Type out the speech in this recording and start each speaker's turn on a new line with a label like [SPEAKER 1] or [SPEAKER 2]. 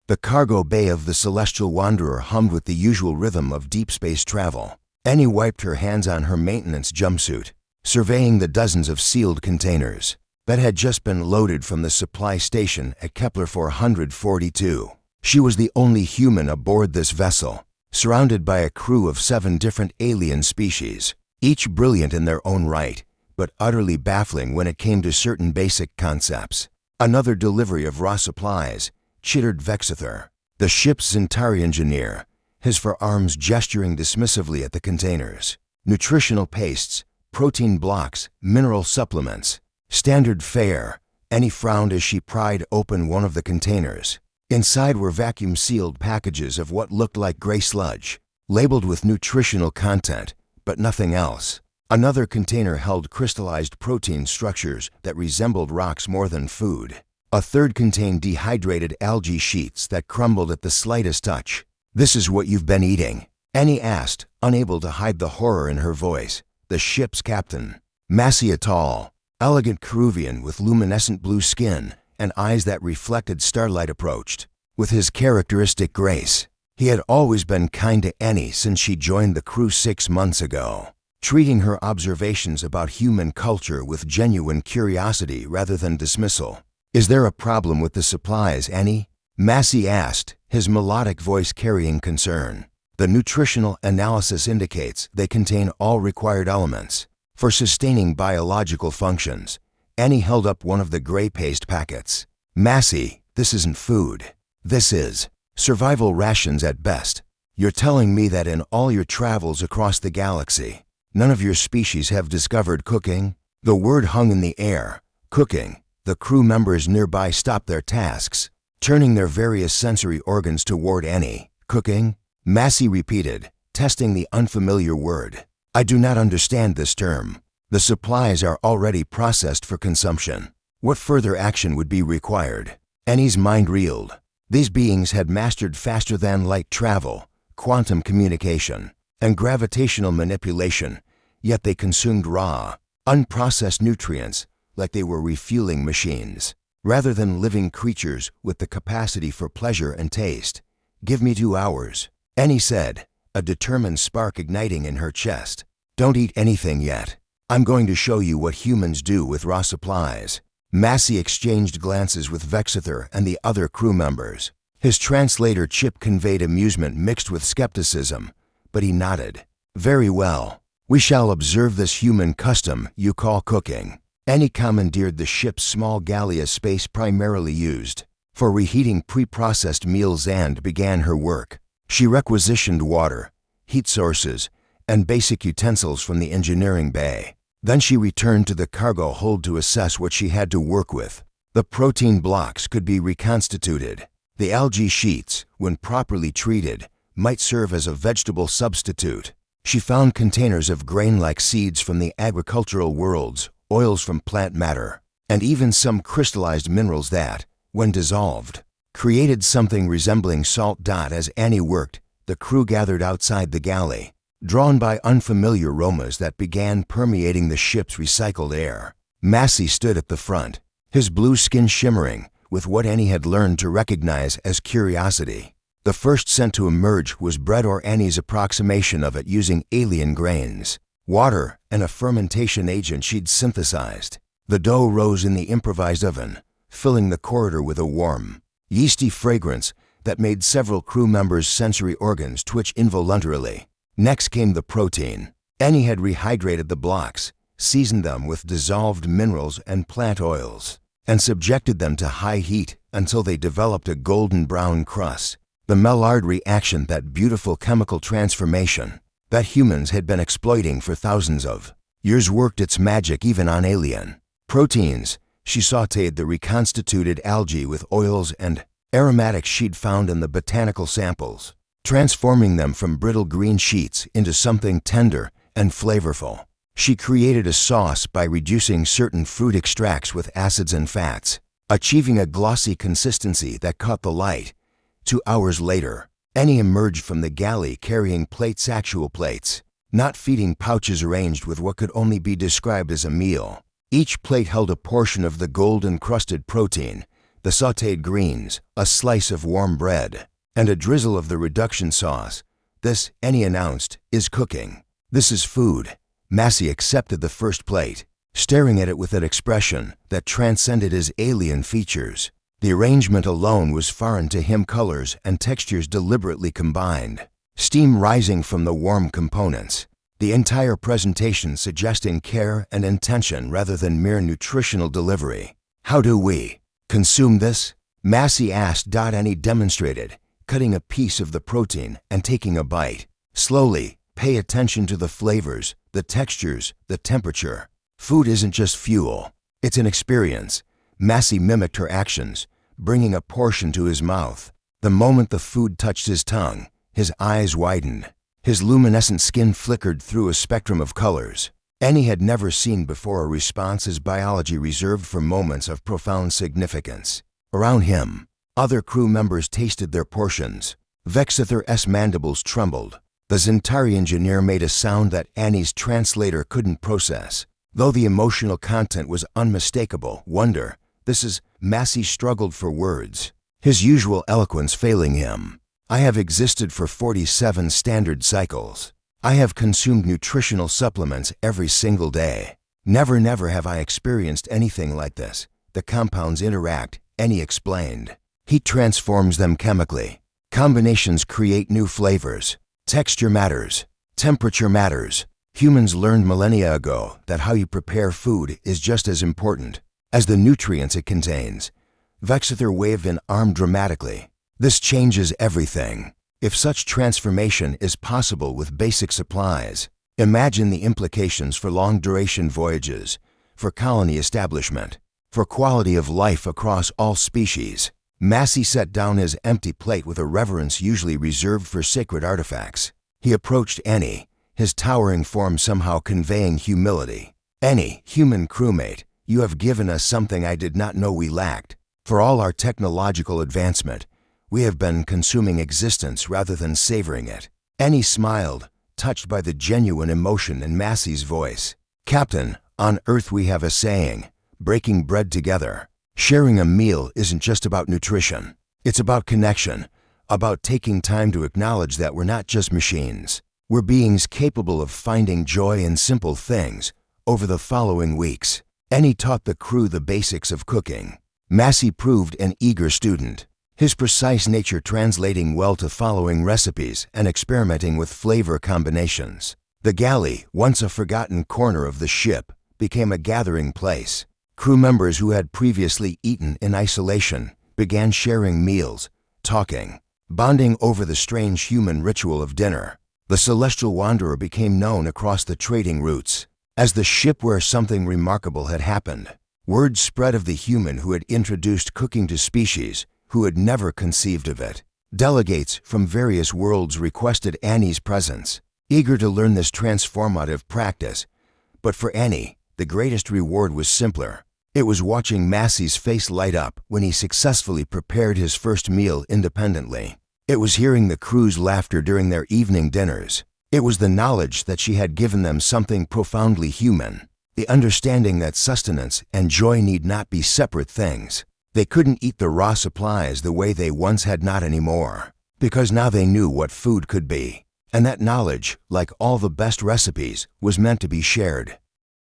[SPEAKER 1] The cargo bay of the Celestial Wanderer hummed with the usual rhythm of deep space travel. Annie wiped her hands on her maintenance jumpsuit, surveying the dozens of sealed containers that had just been loaded from the supply station at Kepler 442. She was the only human aboard this vessel, surrounded by a crew of 7 different alien species, each brilliant in their own right, but utterly baffling when it came to certain basic concepts. Another delivery of raw supplies, chittered Vexithor, the ship's Zentari engineer, his forearms gesturing dismissively at the containers. Nutritional pastes, protein blocks, mineral supplements, standard fare. Annie frowned as she pried open one of the containers. Inside were vacuum-sealed packages of what looked like gray sludge, labeled with nutritional content, but nothing else. Another container held crystallized protein structures that resembled rocks more than food. A third contained dehydrated algae sheets that crumbled at the slightest touch. "This is what you've been eating?" Annie asked, unable to hide the horror in her voice. The ship's captain, Massey, a tall, elegant Peruvian with luminescent blue skin and eyes that reflected starlight, approached. With his characteristic grace, he had always been kind to Annie since she joined the crew 6 months ago, treating her observations about human culture with genuine curiosity rather than dismissal. "Is there a problem with the supplies, Annie?" Massey asked, his melodic voice carrying concern. "The nutritional analysis indicates they contain all required elements for sustaining biological functions." Annie held up one of the gray paste packets. "Massey, this isn't food. This is survival rations at best. You're telling me that in all your travels across the galaxy, none of your species have discovered cooking?" The word hung in the air. Cooking. The crew members nearby stopped their tasks, turning their various sensory organs toward Annie. "Cooking?" Massey repeated, testing the unfamiliar word. "I do not understand this term. The supplies are already processed for consumption. What further action would be required?" Annie's mind reeled. These beings had mastered faster-than-light travel, quantum communication, and gravitational manipulation, yet they consumed raw, unprocessed nutrients like they were refueling machines, rather than living creatures with the capacity for pleasure and taste. "Give me 2 hours," Annie said, a determined spark igniting in her chest. "Don't eat anything yet. I'm going to show you what humans do with raw supplies." Massey exchanged glances with Vexithor and the other crew members. His translator Chip conveyed amusement mixed with skepticism, but he nodded. "Very well. We shall observe this human custom you call cooking." Annie commandeered the ship's small galley, a space primarily used for reheating pre-processed meals, and began her work. She requisitioned water, heat sources, and basic utensils from the engineering bay. Then she returned to the cargo hold to assess what she had to work with. The protein blocks could be reconstituted. The algae sheets, when properly treated, might serve as a vegetable substitute. She found containers of grain-like seeds from the agricultural worlds, oils from plant matter, and even some crystallized minerals that, when dissolved, created something resembling salt. As Annie worked, the crew gathered outside the galley, drawn by unfamiliar aromas that began permeating the ship's recycled air. Massey stood at the front, his blue skin shimmering with what Annie had learned to recognize as curiosity. The first scent to emerge was bread, or Annie's approximation of it using alien grains, water, and a fermentation agent she'd synthesized. The dough rose in the improvised oven, filling the corridor with a warm, yeasty fragrance that made several crew members' sensory organs twitch involuntarily. Next came the protein. Annie had rehydrated the blocks, seasoned them with dissolved minerals and plant oils, and subjected them to high heat until they developed a golden brown crust. The Maillard reaction, that beautiful chemical transformation that humans had been exploiting for thousands of years, worked its magic even on alien proteins. She sautéed the reconstituted algae with oils and aromatics she'd found in the botanical samples, transforming them from brittle green sheets into something tender and flavorful. She created a sauce by reducing certain fruit extracts with acids and fats, achieving a glossy consistency that caught the light. 2 hours later, Annie emerged from the galley carrying plates, actual plates, not feeding pouches arranged with what could only be described as a meal. Each plate held a portion of the gold-encrusted protein, the sautéed greens, a slice of warm bread, and a drizzle of the reduction sauce. This, Annie announced, is cooking. This is food. Massey accepted the first plate, staring at it with an expression that transcended his alien features. The arrangement alone was foreign to him, colors and textures deliberately combined, steam rising from the warm components, the entire presentation suggesting care and intention rather than mere nutritional delivery. How do we consume this? Massey asked. Annie demonstrated, cutting a piece of the protein and taking a bite. Slowly, pay attention to the flavors, the textures, the temperature. Food isn't just fuel, it's an experience. Massey mimicked her actions, bringing a portion to his mouth. The moment the food touched his tongue, his eyes widened. His luminescent skin flickered through a spectrum of colors. Annie had never seen before a response as biology reserved for moments of profound significance. Around him, other crew members tasted their portions. Vexither's mandibles trembled. The Zentari engineer made a sound that Annie's translator couldn't process. Though the emotional content was unmistakable, wonder, Massey struggled for words, his usual eloquence failing him. I have existed for 47 standard cycles. I have consumed nutritional supplements every single day. Never have I experienced anything like this. The compounds interact, Annie explained. Heat transforms them chemically. Combinations create new flavors. Texture matters. Temperature matters. Humans learned millennia ago that how you prepare food is just as important as the nutrients it contains. Vexither waved an arm dramatically. This changes everything. If such transformation is possible with basic supplies, imagine the implications for long-duration voyages, for colony establishment, for quality of life across all species. Massey set down his empty plate with a reverence usually reserved for sacred artifacts. He approached Annie, his towering form somehow conveying humility. Annie, human crewmate, you have given us something I did not know we lacked. For all our technological advancement, we have been consuming existence rather than savoring it. Annie smiled, touched by the genuine emotion in Massey's voice. Captain, on Earth we have a saying, breaking bread together. Sharing a meal isn't just about nutrition. It's about connection, about taking time to acknowledge that we're not just machines. We're beings capable of finding joy in simple things. Over the following weeks, Annie taught the crew the basics of cooking. Massey proved an eager student, his precise nature translating well to following recipes and experimenting with flavor combinations. The galley, once a forgotten corner of the ship, became a gathering place. Crew members who had previously eaten in isolation began sharing meals, talking, bonding over the strange human ritual of dinner. The Celestial Wanderer became known across the trading routes as the ship where something remarkable had happened. Word spread of the human who had introduced cooking to species who had never conceived of it. Delegates from various worlds requested Annie's presence, eager to learn this transformative practice. But for Annie, the greatest reward was simpler. It was watching Massey's face light up when he successfully prepared his first meal independently. It was hearing the crew's laughter during their evening dinners. It was the knowledge that she had given them something profoundly human, the understanding that sustenance and joy need not be separate things. They couldn't eat the raw supplies the way they once had, not anymore, because now they knew what food could be. And that knowledge, like all the best recipes, was meant to be shared.